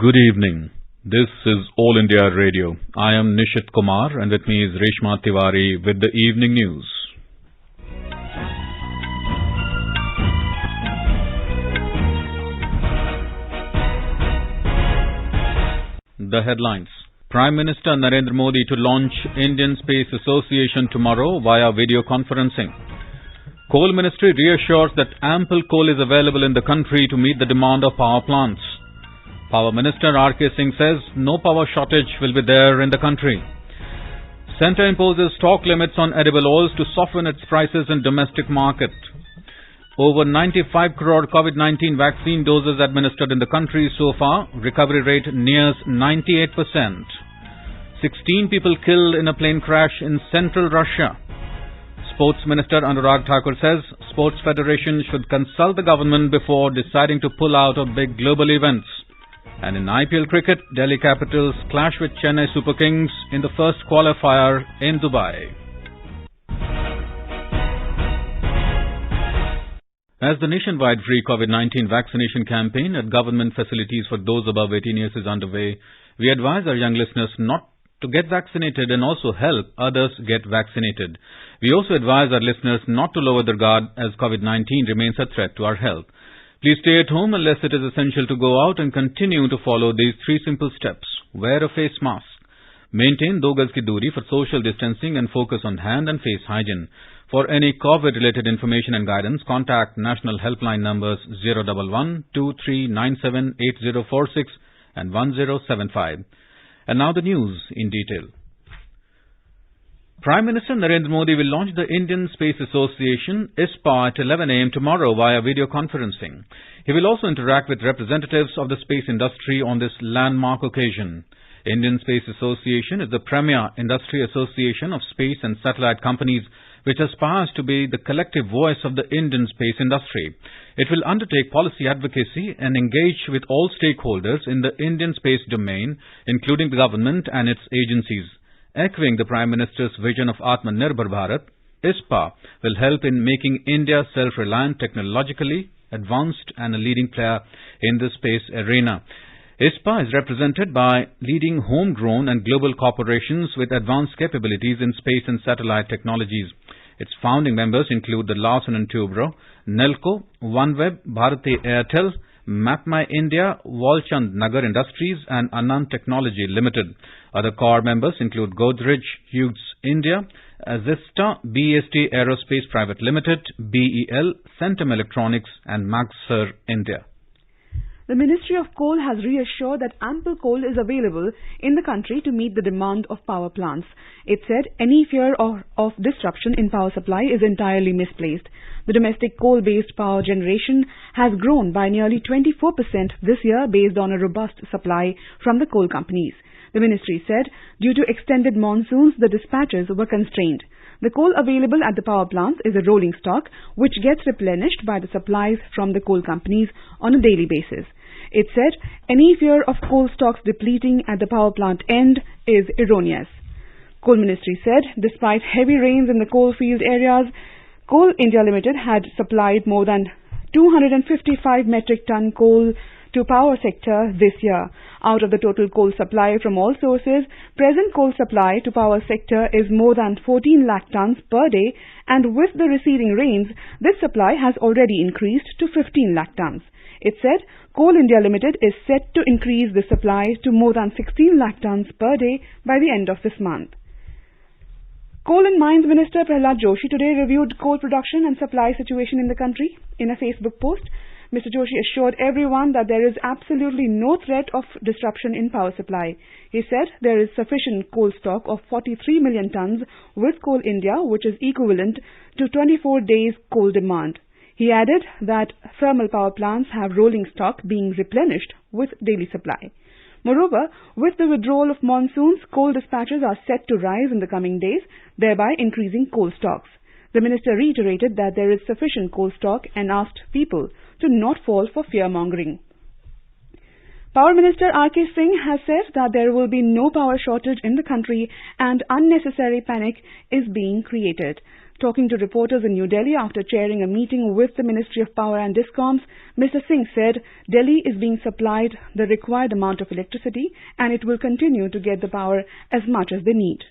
Good evening. This is All India Radio. I am Nishit Kumar and with me is Reshma Tiwari with the evening news. The headlines. Prime Minister Narendra Modi to launch Indian Space Association tomorrow via video conferencing. Coal Ministry reassures that ample coal is available in the country to meet the demand of power plants. Power Minister R.K. Singh says no power shortage will be there in the country. Centre imposes stock limits on edible oils to soften its prices in domestic market. Over 95 crore COVID-19 vaccine doses administered in the country so far. Recovery rate nears 98%. 16 people killed in a plane crash in central Russia. Sports Minister Anurag Thakur says Sports Federation should consult the government before deciding to pull out of big global events. And in IPL cricket, Delhi Capitals clash with Chennai Super Kings in the first qualifier in Dubai. As the nationwide free COVID-19 vaccination campaign at government facilities for those above 18 years is underway, we advise our young listeners not to get vaccinated and also help others get vaccinated. We also advise our listeners not to lower their guard as COVID-19 remains a threat to our health. Please stay at home unless it is essential to go out and continue to follow these three simple steps. Wear a face mask. Maintain 2 gaz ki doori for social distancing and focus on hand and face hygiene. For any COVID-related information and guidance, contact national helpline numbers 011-2397-8046 and 1075. And now the news in detail. Prime Minister Narendra Modi will launch the Indian Space Association ISPA at 11 a.m. tomorrow via video conferencing. He will also interact with representatives of the space industry on this landmark occasion. Indian Space Association is the premier industry association of space and satellite companies which aspires to be the collective voice of the Indian space industry. It will undertake policy advocacy and engage with all stakeholders in the Indian space domain, including the government and its agencies. Echoing the Prime Minister's vision of Atmanirbhar Bharat, ISPA will help in making India self-reliant, technologically advanced and a leading player in the space arena. ISPA is represented by leading homegrown and global corporations with advanced capabilities in space and satellite technologies. Its founding members include the Larsen & Toubro, Nelco, OneWeb, Bharti Airtel, MapMy India, Walchand Nagar Industries and Anand Technology Limited. Other core members include Godrej, Hughes India, Azista, BST Aerospace Private Limited, BEL, Centum Electronics and Maxar India. The Ministry of Coal has reassured that ample coal is available in the country to meet the demand of power plants. It said any fear of disruption in power supply is entirely misplaced. The domestic coal-based power generation has grown by nearly 24% this year based on a robust supply from the coal companies. The ministry said due to extended monsoons, the dispatches were constrained. The coal available at the power plants is a rolling stock which gets replenished by the supplies from the coal companies on a daily basis. It said any fear of coal stocks depleting at the power plant end is erroneous. Coal Ministry said despite heavy rains in the coal field areas, Coal India Limited had supplied more than 255 metric ton coal to power sector this year. Out of the total coal supply from all sources, present coal supply to power sector is more than 14 lakh tons per day, and with the receding rains, this supply has already increased to 15 lakh tons. It said Coal India Limited is set to increase the supply to more than 16 lakh tons per day by the end of this month. Coal and Mines Minister Prahlad Joshi today reviewed coal production and supply situation in the country. In a Facebook post, Mr. Joshi assured everyone that there is absolutely no threat of disruption in power supply. He said there is sufficient coal stock of 43 million tons with Coal India, which is equivalent to 24 days coal demand. He added that thermal power plants have rolling stock being replenished with daily supply. Moreover, with the withdrawal of monsoons, coal dispatches are set to rise in the coming days, thereby increasing coal stocks. The minister reiterated that there is sufficient coal stock and asked people to not fall for fear-mongering. Power Minister R.K. Singh has said that there will be no power shortage in the country and unnecessary panic is being created. Talking to reporters in New Delhi after chairing a meeting with the Ministry of Power and Discoms, Mr. Singh said Delhi is being supplied the required amount of electricity and it will continue to get the power as much as they need.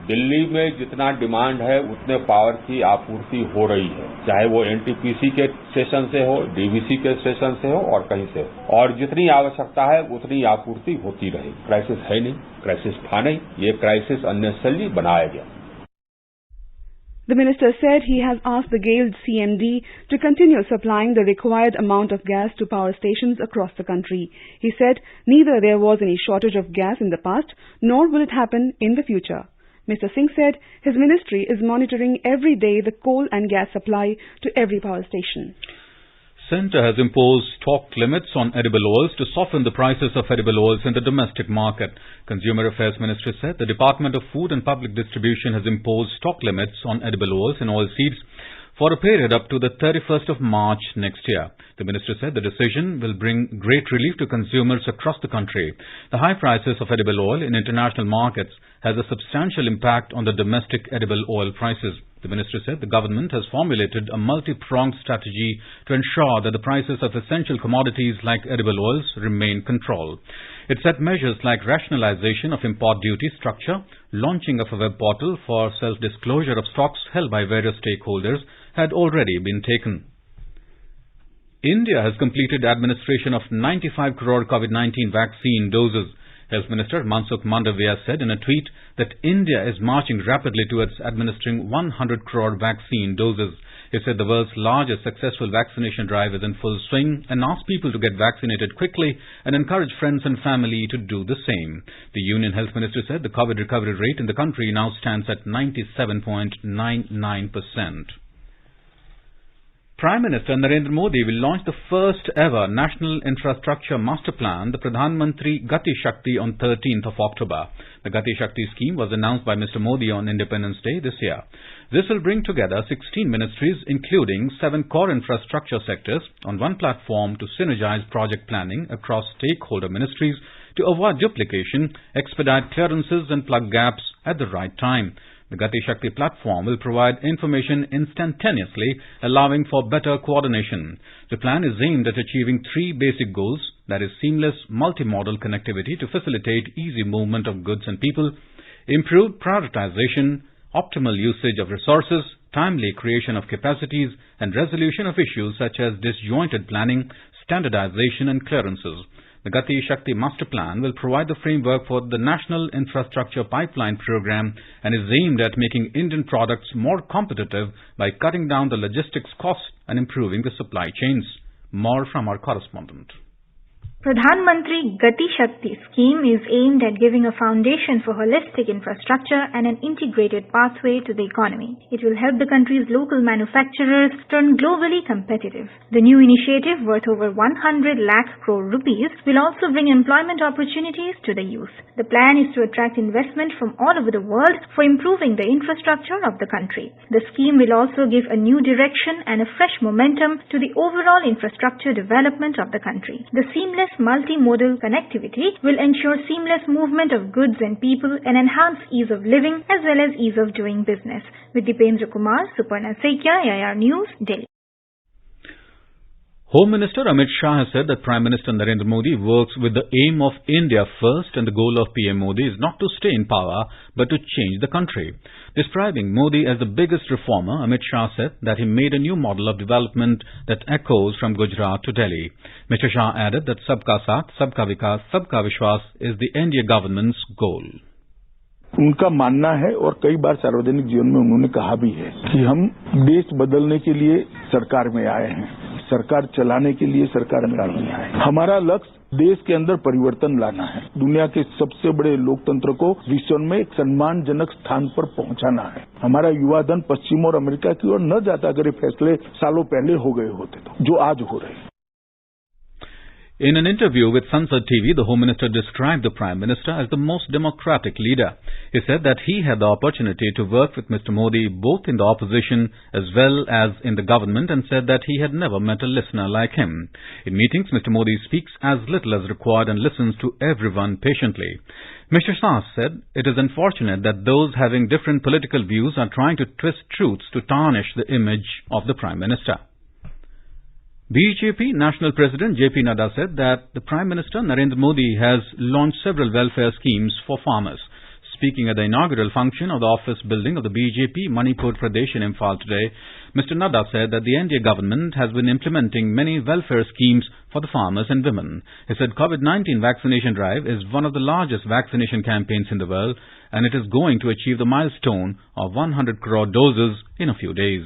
Delhi में जितना demand है उतने power की आपूर्ति हो रही है, चाहे वो एनटीपीसी के स्टेशन से हो, डीवीसी के स्टेशन से हो और कहीं से हो, और जितनी आवश्यकता है उतनी आपूर्ति होती रहेगी। क्राइसिस है नहीं, क्राइसिस था नहीं, ये क्राइसिस अननेसेसरली बनाया गया। The minister said he has asked the GAIL CMD to continue supplying the required amount of gas to power stations across the country. He said neither there was any shortage of gas in the past, nor will it happen in the future. Mr. Singh said his ministry is monitoring every day the coal and gas supply to every power station. Centre has imposed stock limits on edible oils to soften the prices of edible oils in the domestic market. Consumer Affairs Ministry said the Department of Food and Public Distribution has imposed stock limits on edible oils and oilseeds for a period up to the 31st of March next year. The minister said the decision will bring great relief to consumers across the country. The high prices of edible oil in international markets has a substantial impact on the domestic edible oil prices. The minister said the government has formulated a multi-pronged strategy to ensure that the prices of essential commodities like edible oils remain controlled. It said measures like rationalization of import duty structure, launching of a web portal for self-disclosure of stocks held by various stakeholders had already been taken. India has completed administration of 95 crore COVID-19 vaccine doses. Health Minister Mansukh Mandavia said in a tweet that India is marching rapidly towards administering 100 crore vaccine doses. He said the world's largest successful vaccination drive is in full swing and asked people to get vaccinated quickly and encourage friends and family to do the same. The Union Health Minister said the COVID recovery rate in the country now stands at 97.99%. Prime Minister Narendra Modi will launch the first ever National Infrastructure Master Plan, the Pradhan Mantri Gati Shakti, on 13th of October. The Gati Shakti scheme was announced by Mr. Modi on Independence Day this year. This will bring together 16 ministries, including 7 core infrastructure sectors, on one platform to synergize project planning across stakeholder ministries to avoid duplication, expedite clearances and plug gaps at the right time. The Gati Shakti platform will provide information instantaneously, allowing for better coordination. The plan is aimed at achieving 3 basic goals, that is seamless multimodal connectivity to facilitate easy movement of goods and people, improved prioritization, optimal usage of resources, timely creation of capacities, and resolution of issues such as disjointed planning, standardization and clearances. The Gati Shakti Master Plan will provide the framework for the National Infrastructure Pipeline Program and is aimed at making Indian products more competitive by cutting down the logistics costs and improving the supply chains. More from our correspondent. Pradhan Mantri Gati Shakti scheme is aimed at giving a foundation for holistic infrastructure and an integrated pathway to the economy. It will help the country's local manufacturers turn globally competitive. The new initiative, worth over 100 lakh crore rupees, will also bring employment opportunities to the youth. The plan is to attract investment from all over the world for improving the infrastructure of the country. The scheme will also give a new direction and a fresh momentum to the overall infrastructure development of the country. The seamless multimodal connectivity will ensure seamless movement of goods and people and enhance ease of living as well as ease of doing business. With Dipendra Kumar, Suparna Sekia, AIR News, Delhi. Home Minister Amit Shah has said that Prime Minister Narendra Modi works with the aim of India first, and the goal of PM Modi is not to stay in power but to change the country. Describing Modi as the biggest reformer, Amit Shah said that he made a new model of development that echoes from Gujarat to Delhi. Mr. Shah added that Sabka Saath, Sabka Vikas, Sabka Vishwas is the NDA government's goal. उनका मानना है और कई बार सार्वजनिक जीवन में उन्होंने कहा भी है कि हम देश बदलने के लिए सरकार में आए हैं, सरकार चलाने के लिए सरकार में आए हैं। हमारा लक्ष्य देश के अंदर परिवर्तन लाना है, दुनिया के सबसे बड़े लोकतंत्र को विश्व में एक सम्मानजनक स्थान पर पहुंचाना है। हमारा युवा धन पश्चिम और अमेरिका की ओर न जाता अगर ये फैसले सालों पहले हो गए होते तो, जो आज हो रहे हैं। In an interview with Sansad TV, the Home Minister described the Prime Minister as the most democratic leader. He said that he had the opportunity to work with Mr. Modi both in the opposition as well as in the government, and said that he had never met a listener like him. In meetings, Mr. Modi speaks as little as required and listens to everyone patiently. Mr. Shah said it is unfortunate that those having different political views are trying to twist truths to tarnish the image of the Prime Minister. BJP National President JP Nadda said that the Prime Minister Narendra Modi has launched several welfare schemes for farmers. Speaking at the inaugural function of the office building of the BJP Manipur Pradesh in Imphal today, Mr. Nadda said that the NDA government has been implementing many welfare schemes for the farmers and women. He said COVID-19 vaccination drive is one of the largest vaccination campaigns in the world, and it is going to achieve the milestone of 100 crore doses in a few days.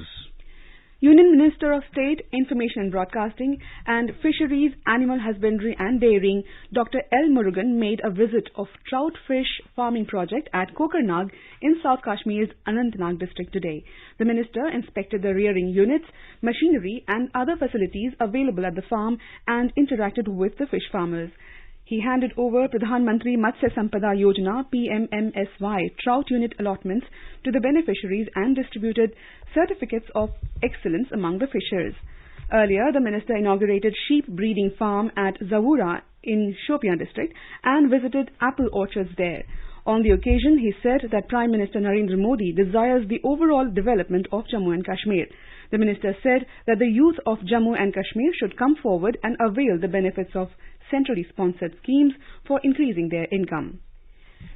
Union Minister of State, Information and Broadcasting and Fisheries, Animal Husbandry and Dairying, Dr. L. Murugan made a visit of trout fish farming project at Kokarnag in South Kashmir's Anantnag district today. The minister inspected the rearing units, machinery and other facilities available at the farm and interacted with the fish farmers. He handed over Pradhan Mantri Matsya Sampada Yojana PMMSY trout unit allotments to the beneficiaries and distributed certificates of excellence among the fishers. Earlier, the minister inaugurated sheep breeding farm at Zawura in Shopian district and visited apple orchards there. On the occasion, he said that Prime Minister Narendra Modi desires the overall development of Jammu and Kashmir. The minister said that the youth of Jammu and Kashmir should come forward and avail the benefits of centrally sponsored schemes for increasing their income.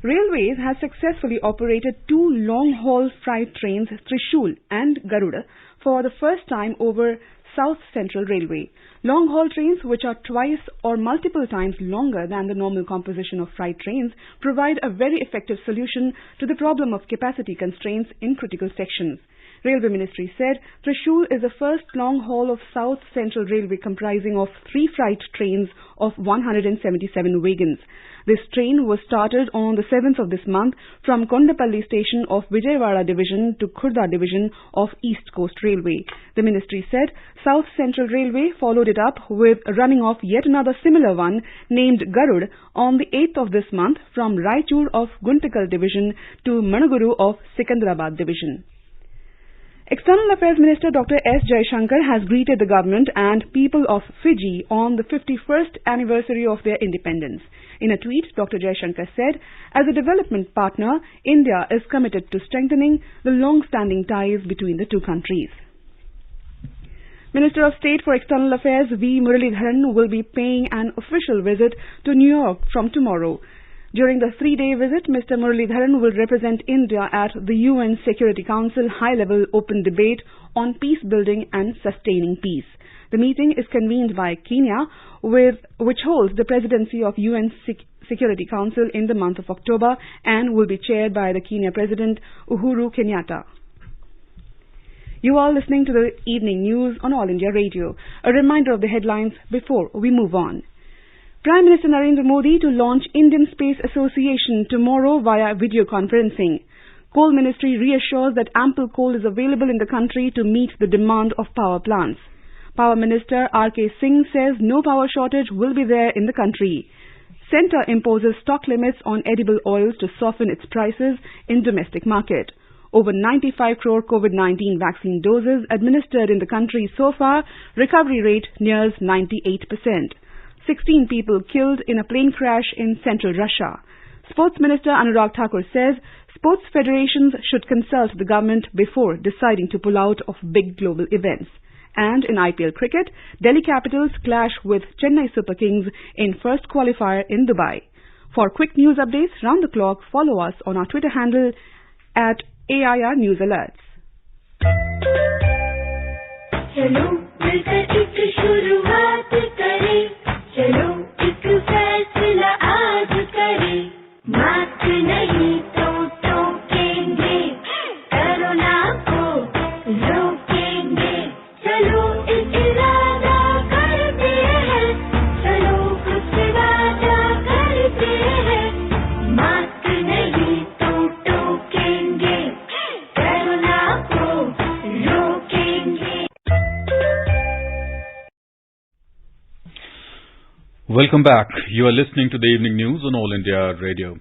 Railways has successfully operated two long-haul freight trains, Trishul and Garuda, for the first time over South Central Railway. Long-haul trains, which are twice or multiple times longer than the normal composition of freight trains, provide a very effective solution to the problem of capacity constraints in critical sections. Railway Ministry said Trishul is the first long haul of South Central Railway comprising of 3 freight trains of 177 wagons. This train was started on the 7th of this month from Kondapalli station of Vijayawada division to Khurda division of East Coast Railway. The ministry said South Central Railway followed it up with running off yet another similar one named Garud on the 8th of this month from Raichur of Guntakal division to Managuru of Sikandrabad division. External Affairs Minister Dr. S. Jaishankar has greeted the government and people of Fiji on the 51st anniversary of their independence. In a tweet, Dr. Jaishankar said, as a development partner, India is committed to strengthening the long-standing ties between the two countries. Minister of State for External Affairs V. Muralidharan will be paying an official visit to New York from tomorrow. During the 3-day visit, Mr. Muralidharan will represent India at the UN Security Council High-Level Open Debate on Peace Building and Sustaining Peace. The meeting is convened by Kenya, which holds the presidency of UN Security Council in the month of October and will be chaired by the Kenya President Uhuru Kenyatta. You are listening to the evening news on All India Radio. A reminder of the headlines before we move on. Prime Minister Narendra Modi to launch Indian Space Association tomorrow via video conferencing. Coal Ministry reassures that ample coal is available in the country to meet the demand of power plants. Power Minister R.K. Singh says no power shortage will be there in the country. Centre imposes stock limits on edible oils to soften its prices in domestic market. Over 95 crore COVID-19 vaccine doses administered in the country so far, recovery rate nears 98%. 16 people killed in a plane crash in central Russia. Sports Minister Anurag Thakur says sports federations should consult the government before deciding to pull out of big global events. And in IPL cricket, Delhi Capitals clash with Chennai Super Kings in first qualifier in Dubai. For quick news updates round the clock, follow us on our Twitter handle at AIR News Alerts. चलो मिलकर एक शुरुआत करें, चलो एक फैसला आज करें, मास्क नहीं तो टोकेंगे, कोरोना को रोकेंगे, चलो एक इरादा करते हैं, चलो कुछ वादा करते हैं, मास्क नहीं तो टोकेंगे, कोरोना को रोकेंगे. Welcome back. You are listening to the evening news on All India Radio.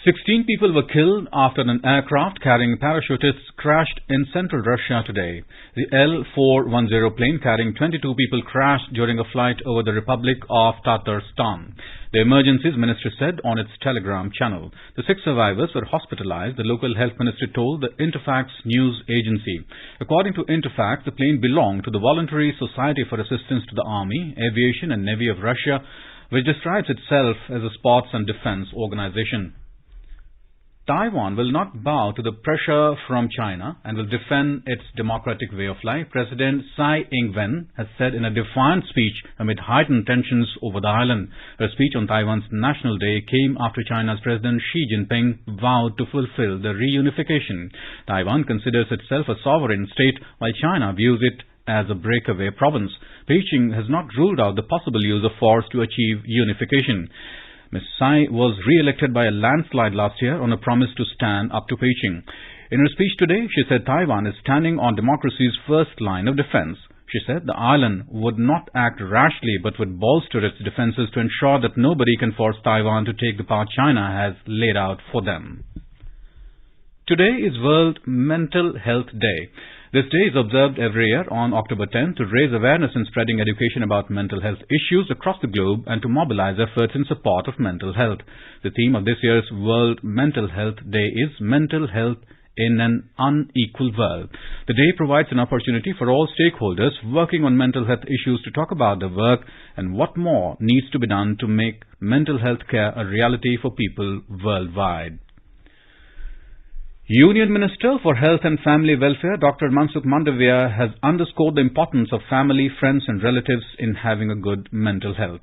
16 people were killed after an aircraft carrying parachutists crashed in central Russia today. The L-410 plane carrying 22 people crashed during a flight over the Republic of Tatarstan. The Emergencies Ministry said on its Telegram channel. The 6 survivors were hospitalized, the local health ministry told the Interfax news agency. According to Interfax, the plane belonged to the Voluntary Society for Assistance to the Army, Aviation and Navy of Russia, which describes itself as a sports and defense organization. Taiwan will not bow to the pressure from China and will defend its democratic way of life, President Tsai Ing-wen has said in a defiant speech amid heightened tensions over the island. Her speech on Taiwan's National Day came after China's President Xi Jinping vowed to fulfill the reunification. Taiwan considers itself a sovereign state, while China views it as a breakaway province. Beijing has not ruled out the possible use of force to achieve unification. Ms. Tsai was re-elected by a landslide last year on a promise to stand up to Beijing. In her speech today, she said Taiwan is standing on democracy's first line of defense. She said the island would not act rashly but would bolster its defenses to ensure that nobody can force Taiwan to take the path China has laid out for them. Today is World Mental Health Day. This day is observed every year on October 10 to raise awareness and spreading education about mental health issues across the globe and to mobilize efforts in support of mental health. The theme of this year's World Mental Health Day is Mental Health in an Unequal World. The day provides an opportunity for all stakeholders working on mental health issues to talk about their work and what more needs to be done to make mental health care a reality for people worldwide. Union Minister for Health and Family Welfare Dr. Mansukh Mandavia has underscored the importance of family, friends and relatives in having a good mental health.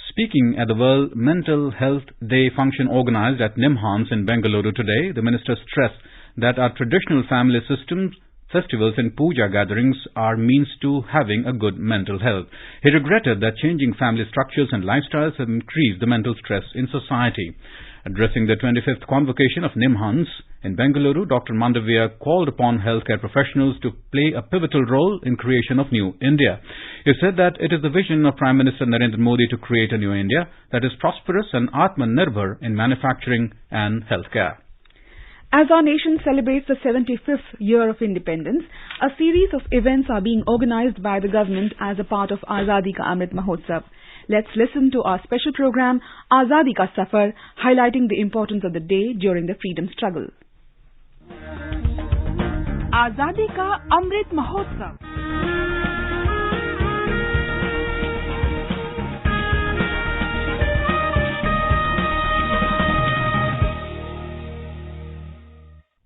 Speaking at the World Mental Health Day function organized at Nimhans in Bengaluru today, the minister stressed that our traditional family systems, festivals and puja gatherings are means to having a good mental health. He regretted that changing family structures and lifestyles have increased the mental stress in society. Addressing the 25th convocation of Nimhans in Bengaluru, Dr. Mandavia called upon healthcare professionals to play a pivotal role in creation of New India. He said that it is the vision of Prime Minister Narendra Modi to create a new India that is prosperous and Atmanirbhar in manufacturing and healthcare. As our nation celebrates the 75th year of independence, a series of events are being organized by the government as a part of Azadi Ka Amrit Mahotsav. Let's listen to our special program, Azadi Ka Safar, highlighting the importance of the day during the freedom struggle. Azadi Ka Amrit Mahotsav.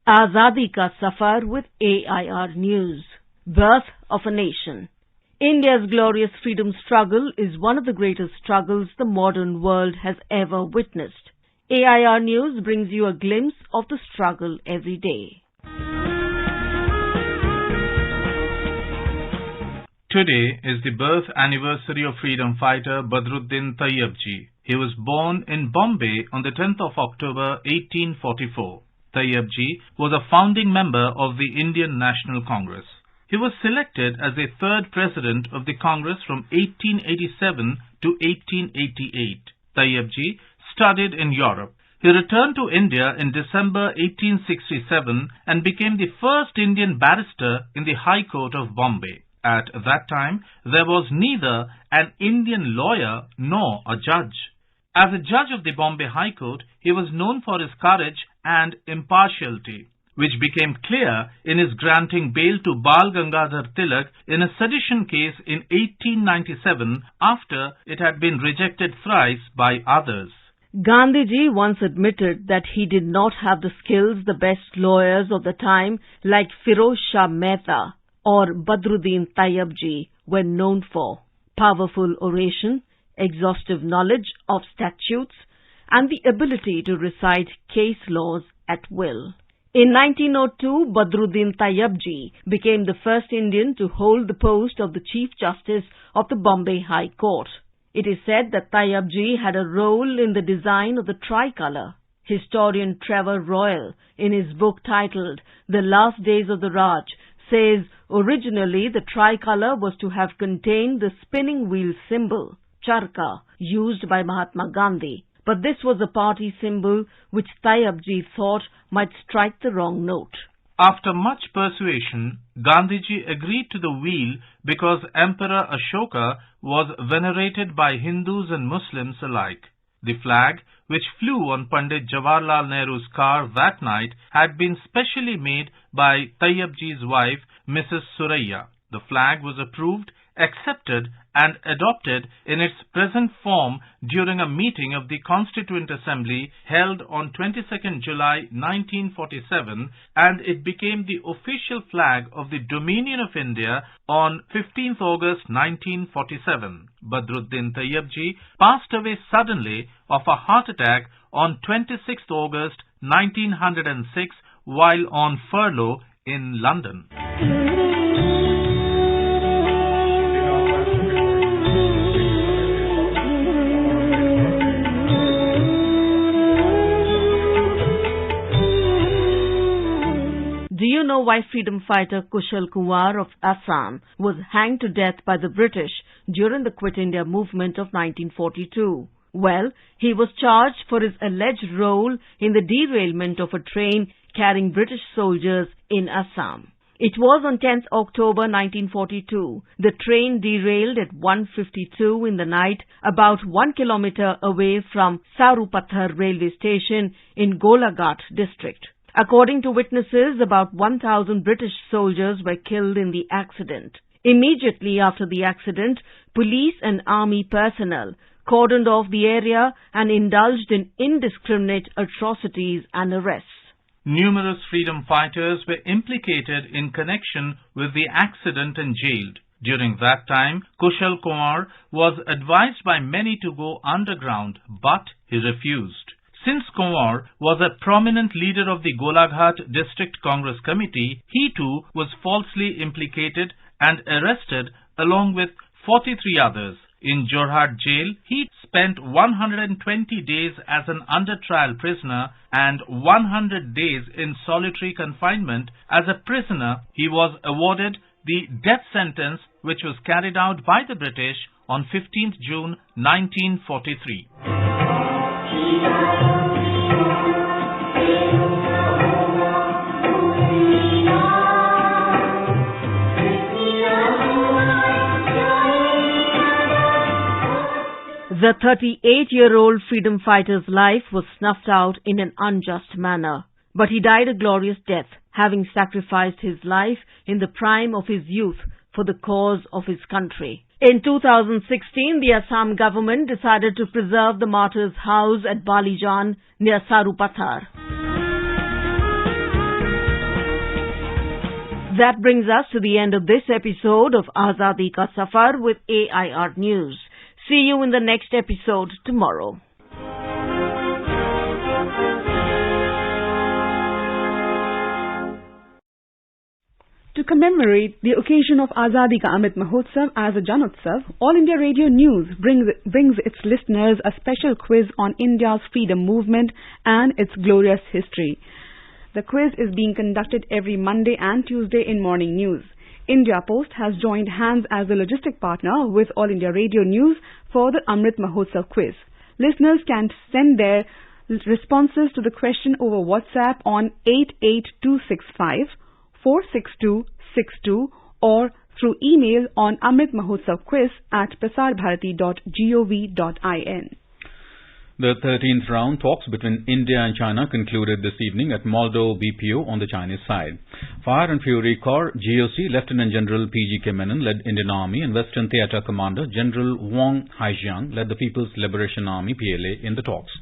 Azadi Ka Safar with AIR News. Birth of a Nation. India's glorious freedom struggle is one of the greatest struggles the modern world has ever witnessed. AIR News brings you a glimpse of the struggle every day. Today is the birth anniversary of freedom fighter Badruddin Tayabji. He was born in Bombay on the 10th of October 1844. Tayabji was a founding member of the Indian National Congress. He was selected as the third president of the Congress from 1887 to 1888. Tayabji studied in Europe. He returned to India in December 1867 and became the first Indian barrister in the High Court of Bombay. At that time, there was neither an Indian lawyer nor a judge. As a judge of the Bombay High Court, he was known for his courage and impartiality, which became clear in his granting bail to Bal Gangadhar Tilak in a sedition case in 1897 after it had been rejected thrice by others. Gandhiji once admitted that he did not have the skills the best lawyers of the time like Firoz Shah Mehta or Badruddin Tayabji were known for: powerful oration, exhaustive knowledge of statutes, and the ability to recite case laws at will. In 1902, Badruddin Tayabji became the first Indian to hold the post of the Chief Justice of the Bombay High Court. It is said that Tayabji had a role in the design of the tricolour. Historian Trevor Royal, in his book titled The Last Days of the Raj, says originally the tricolour was to have contained the spinning wheel symbol, charka, used by Mahatma Gandhi. but this was a party symbol which Tayabji thought might strike the wrong note. After much persuasion, Gandhiji agreed to the wheel because Emperor Ashoka was venerated by Hindus and Muslims alike. The flag, which flew on Pandit Jawaharlal Nehru's car that night, had been specially made by Tayabji's wife, Mrs. Suraiya. The flag was approved, accepted and adopted in its present form during a meeting of the Constituent Assembly held on 22nd July 1947, and it became the official flag of the Dominion of India on 15th August 1947. Badruddin Tayabji passed away suddenly of a heart attack on 26th August 1906 while on furlough in London. Do you know why freedom fighter Kushal Kumar of Assam was hanged to death by the British during the Quit India movement of 1942? Well, he was charged for his alleged role in the derailment of a train carrying British soldiers in Assam. It was on 10th October 1942. The train derailed at 1:52 in the night, about 1 kilometer away from Sarupathar railway station in Golaghat district. According to witnesses, about 1,000 British soldiers were killed in the accident. Immediately after the accident, police and army personnel cordoned off the area and indulged in indiscriminate atrocities and arrests. Numerous freedom fighters were implicated in connection with the accident and jailed. During that time, Kushal Kumar was advised by many to go underground, but he refused. Since Kumar was a prominent leader of the Golaghat District Congress Committee, he too was falsely implicated and arrested along with 43 others. In Jorhat jail, he spent 120 days as an under-trial prisoner and 100 days in solitary confinement. As a prisoner, he was awarded the death sentence, which was carried out by the British on 15th June 1943. The 38-year-old freedom fighter's life was snuffed out in an unjust manner, but he died a glorious death, having sacrificed his life in the prime of his youth for the cause of his country. In 2016, the Assam government decided to preserve the martyr's house at Balijan near Sarupathar. That brings us to the end of this episode of Azadi Ka Safar with AIR News. See you in the next episode tomorrow. To commemorate the occasion of Azadi Ka Amrit Mahotsav as a Janotsav, All India Radio News brings its listeners a special quiz on India's freedom movement and its glorious history. The quiz is being conducted every Monday and Tuesday in morning news. India Post has joined hands as the logistic partner with All India Radio News for the Amrit Mahotsav quiz. Listeners can send their responses to the question over WhatsApp on 88265 46262 or through email on amritmahotsavquiz@prasarbharati.gov.in. The 13th round talks between India and China concluded this evening at Moldo BPO on the Chinese side. Fire and Fury Corps GOC Lieutenant General P.G.K. Menon led Indian Army and Western Theatre Commander General Wang Haijiang led the People's Liberation Army PLA in the talks.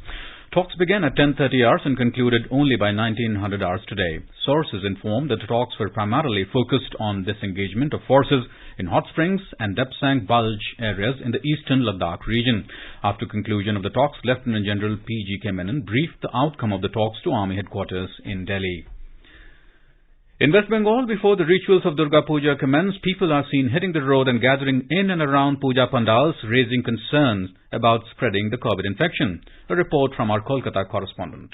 Talks began at 10:30 hours and concluded only by 1900 hours today. Sources informed that the talks were primarily focused on disengagement of forces in Hot Springs and Depsang Bulge areas in the eastern Ladakh region. After conclusion of the talks, Lieutenant General P.G.K. Menon briefed the outcome of the talks to Army headquarters in Delhi. In West Bengal, before the rituals of Durga Puja commence, people are seen hitting the road and gathering in and around Puja pandals, raising concerns about spreading the COVID infection. A report from our Kolkata correspondent.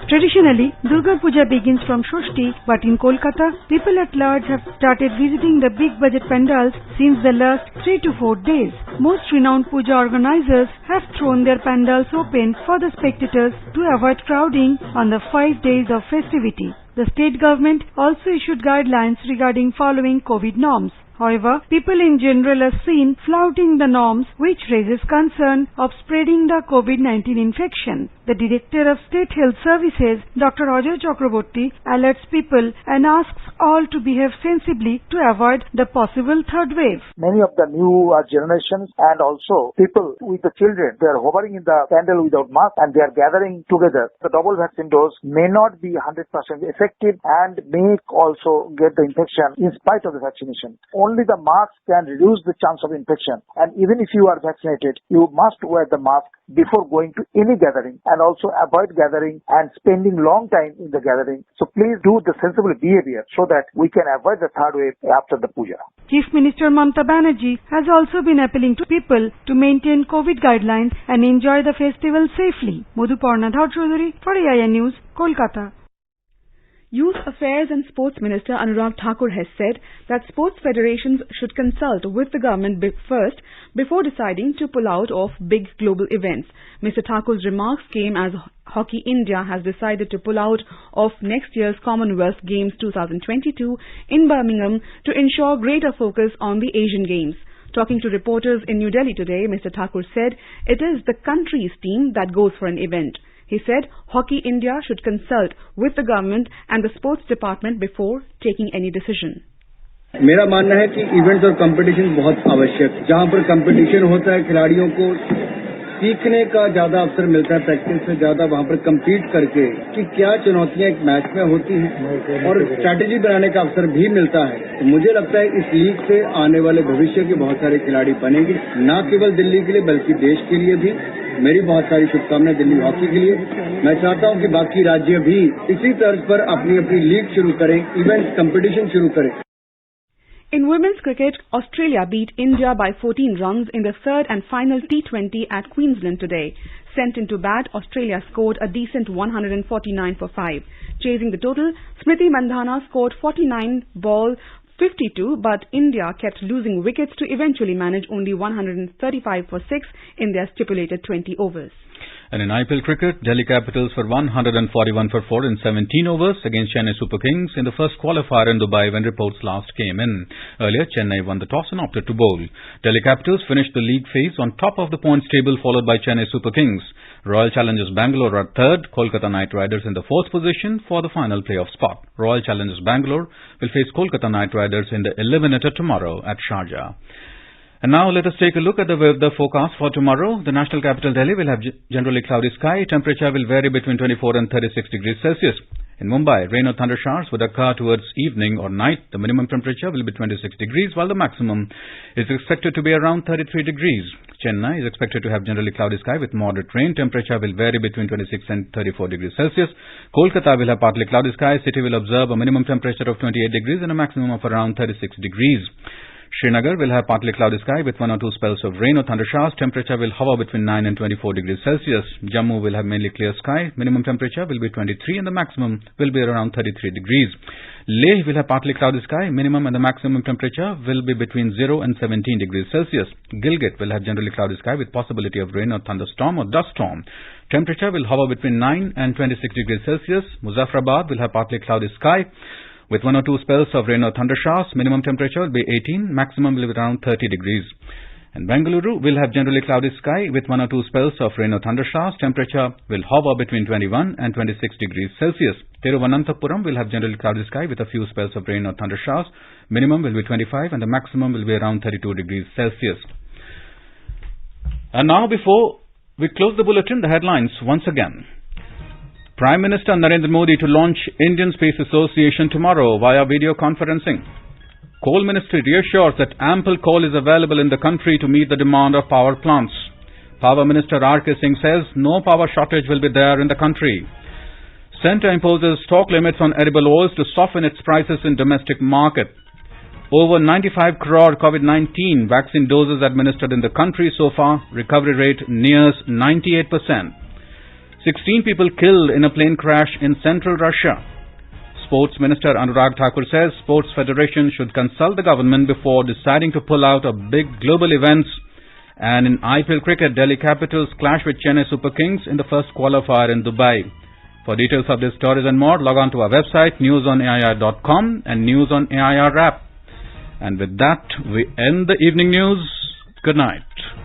Traditionally, Durga Puja begins from Shashti, but in Kolkata, people at large have started visiting the big budget pandals since the last 3 to 4 days. Most renowned puja organizers have thrown their pandals open for the spectators to avoid crowding on the 5 days of festivity. The state government also issued guidelines regarding following COVID norms. However, people in general are seen flouting the norms, which raises concern of spreading the COVID-19 infection. The Director of State Health Services, Dr. Ajay Chakraborty, alerts people and asks all to behave sensibly to avoid the possible third wave. Many of the new generations and also people with the children, they are hovering in the pandal without mask and they are gathering together. The double vaccine dose may not be 100% effective and may also get the infection in spite of the vaccination. Only the mask can reduce the chance of infection, and even if you are vaccinated, you must wear the mask before going to any gathering and also avoid gathering and spending long time in the gathering. So please do the sensible behavior so that we can avoid the third wave after the puja. Chief Minister Mamata Banerjee has also been appealing to people to maintain COVID guidelines and enjoy the festival safely. Madhuparna Chaudhary for AIN News, Kolkata. Youth Affairs and Sports Minister Anurag Thakur has said that sports federations should consult with the government first before deciding to pull out of big global events. Mr. Thakur's remarks came as Hockey India has decided to pull out of next year's Commonwealth Games 2022 in Birmingham to ensure greater focus on the Asian Games. Talking to reporters in New Delhi today, Mr. Thakur said it is the country's team that goes for an event. He said Hockey India should consult with the government and the sports department before taking any decision. मेरा मानना है कि events और competition बहुत आवश्यक है। जहां पर कंपटीशन होता है, खिलाड़ियों को सीखने का ज्यादा अवसर मिलता है, प्रैक्टिस से ज्यादा वहां पर कम्पीट करके कि क्या चुनौतियां एक मैच में होती हैं और स्ट्रैटेजी बनाने का अवसर भी मिलता है। तो मुझे लगता है इस लीग से आने वाले भविष्य के बहुत सारे खिलाड़ी बनेंगे, न केवल दिल्ली के लिए बल्कि देश के लिए भी। मेरी बहुत सारी शुभकामनाएं दिल्ली हॉकी के लिए। मैं चाहता हूं कि बाकी राज्य भी इसी तर्ज पर अपनी अपनी लीग शुरू करें, इवेंट्स कंपटीशन शुरू करें। In women's cricket, Australia beat India by 14 runs in the third and final T20 at Queensland today. Sent into bat, Australia scored a decent 149 for 5. Chasing the total, Smriti Mandhana scored 49 ball 52, but India kept losing wickets to eventually manage only 135 for 6 in their stipulated 20 overs. And in IPL cricket, Delhi Capitals were 141 for 4 in 17 overs against Chennai Super Kings in the first qualifier in Dubai when reports last came in. Earlier, Chennai won the toss and opted to bowl. Delhi Capitals finished the league phase on top of the points table, followed by Chennai Super Kings. Royal Challengers Bangalore are third, Kolkata Knight Riders in the fourth position for the final playoff spot. Royal Challengers Bangalore will face Kolkata Knight Riders in the eliminator tomorrow at Sharjah. And now let us take a look at the weather forecast for tomorrow. The national capital Delhi will have generally cloudy sky. Temperature will vary between 24 and 36 degrees Celsius. In Mumbai, rain or thunder showers would occur towards evening or night. The minimum temperature will be 26 degrees, while the maximum is expected to be around 33 degrees. Chennai is expected to have generally cloudy sky with moderate rain. Temperature will vary between 26 and 34 degrees Celsius. Kolkata will have partly cloudy sky. City will observe a minimum temperature of 28 degrees and a maximum of around 36 degrees. Srinagar will have partly cloudy sky with 1 or 2 spells of rain or thunder showers. Temperature will hover between 9 and 24 degrees Celsius. Jammu will have mainly clear sky. Minimum temperature will be 23 and the maximum will be around 33 degrees. Leh will have partly cloudy sky. Minimum and the maximum temperature will be between 0 and 17 degrees Celsius. Gilgit will have generally cloudy sky with possibility of rain or thunderstorm or dust storm. Temperature will hover between 9 and 26 degrees Celsius. Muzaffarabad will have partly cloudy sky with 1 or 2 spells of rain or thunder showers. Minimum temperature will be 18, maximum will be around 30 degrees. And Bengaluru will have generally cloudy sky with 1 or 2 spells of rain or thunder showers. Temperature will hover between 21 and 26 degrees Celsius. Thiruvananthapuram will have generally cloudy sky with a few spells of rain or thunder showers. Minimum will be 25 and the maximum will be around 32 degrees Celsius. And now, before we close the bulletin, the headlines once again. Prime Minister Narendra Modi to launch Indian Space Association tomorrow via video conferencing. Coal Ministry reassures that ample coal is available in the country to meet the demand of power plants. Power Minister R.K. Singh says no power shortage will be there in the country. Centre imposes stock limits on edible oils to soften its prices in domestic market. Over 95 crore COVID-19 vaccine doses administered in the country so far. Recovery rate nears 98%. 16 people killed in a plane crash in central Russia. Sports Minister Anurag Thakur says sports federation should consult the government before deciding to pull out of big global events. And in IPL cricket, Delhi Capitals clash with Chennai Super Kings in the first qualifier in Dubai. For details of these stories and more, log on to our website newsonair.com and News on AIR app. And with that, we end the evening news. Good night.